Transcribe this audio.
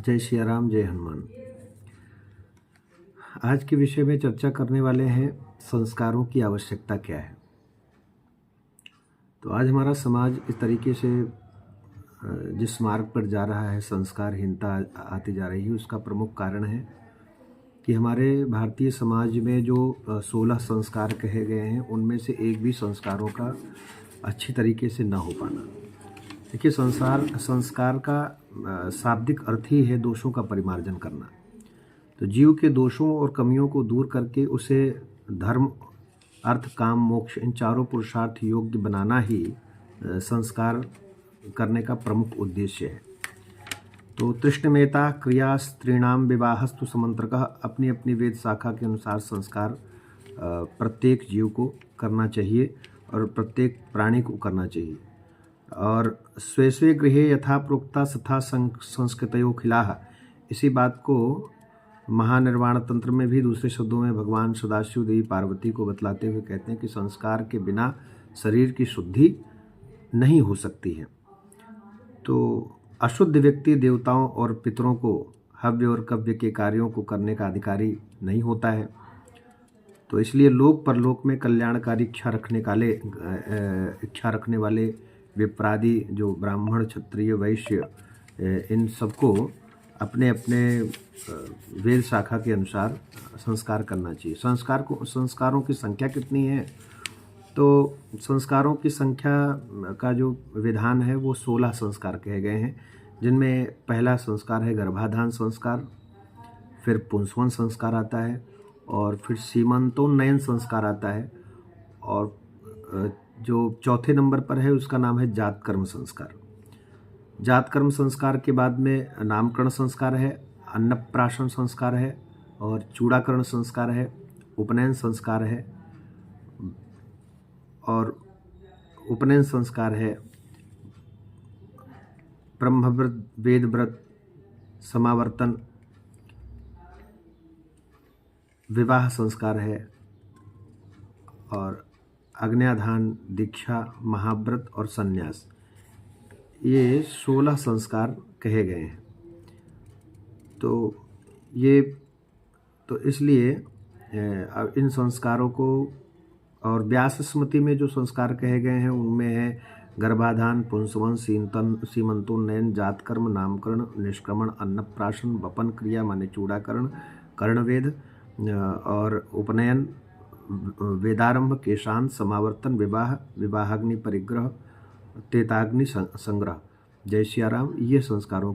जय सिया राम, जय हनुमान। आज के विषय में चर्चा करने वाले हैं संस्कारों की आवश्यकता क्या है। तो आज हमारा समाज इस तरीके से जिस मार्ग पर जा रहा है, संस्कारहीनता आती जा रही है, उसका प्रमुख कारण है कि हमारे भारतीय समाज में जो 16 संस्कार कहे गए हैं, उनमें से एक भी संस्कारों का अच्छी तरीके से न हो पाना। देखिए, संस्कार का शाब्दिक अर्थ ही है दोषों का परिमार्जन करना। तो जीव के दोषों और कमियों को दूर करके उसे धर्म, अर्थ, काम, मोक्ष, इन चारों पुरुषार्थ योग्य बनाना ही संस्कार करने का प्रमुख उद्देश्य है। तो तृष्णमेता क्रिया स्त्रीणाम विवाहस्तु समंत्रकः, अपनी अपनी वेद शाखा के अनुसार संस्कार प्रत्येक जीव को करना चाहिए और प्रत्येक प्राणी को करना चाहिए। और स्वे स्वे गृहे यथा प्रोक्ता तथा संस्कृतयो खिलाः, इसी बात को महानिर्वाण तंत्र में भी दूसरे शब्दों में भगवान सदाशिव देवी पार्वती को बतलाते हुए कहते हैं कि संस्कार के बिना शरीर की शुद्धि नहीं हो सकती है। तो अशुद्ध व्यक्ति देवताओं और पितरों को हव्य और कव्य के कार्यों को करने का अधिकारी नहीं होता है। तो इसलिए लोक परलोक में कल्याणकारी इच्छा रखने वाले विप्रादि, जो ब्राह्मण, क्षत्रिय, वैश्य, इन सबको अपने अपने वेद शाखा के अनुसार संस्कार करना चाहिए। संस्कारों की संख्या कितनी है? तो संस्कारों की संख्या का जो विधान है वो 16 संस्कार कहे गए हैं, जिनमें पहला संस्कार है गर्भाधान संस्कार, फिर पुंसवन संस्कार आता है, और फिर सीमंतोन्नयन संस्कार आता है, और जो चौथे नंबर पर है उसका नाम है जात कर्म संस्कार। जात कर्म संस्कार के बाद में नामकरण संस्कार है, अन्नप्राशन संस्कार है, और चूड़ाकरण संस्कार है, उपनयन संस्कार है, और उपनयन संस्कार है, ब्रह्मव्रत, वेद व्रत, समावर्तन, विवाह संस्कार है, और आज्ञाधान, दीक्षा, महाव्रत और संन्यास। ये 16 संस्कार कहे गए हैं। तो इसलिए अब इन संस्कारों को, और व्यास स्मृति में जो संस्कार कहे गए हैं उनमें है गर्भाधान, पुंसवन, सीमंतोन्नयन, जातकर्म, नामकरण, निष्क्रमण, अन्नप्राशन, वपन क्रिया माने चूड़ाकरण, कर्णवेद, और उपनयन, वेदारंभ, केशांत, समावर्तन, विवाह, विवाहाग्नि परिग्रह, तेताग्नि संग्रह। जय सिया राम। ये संस्कारों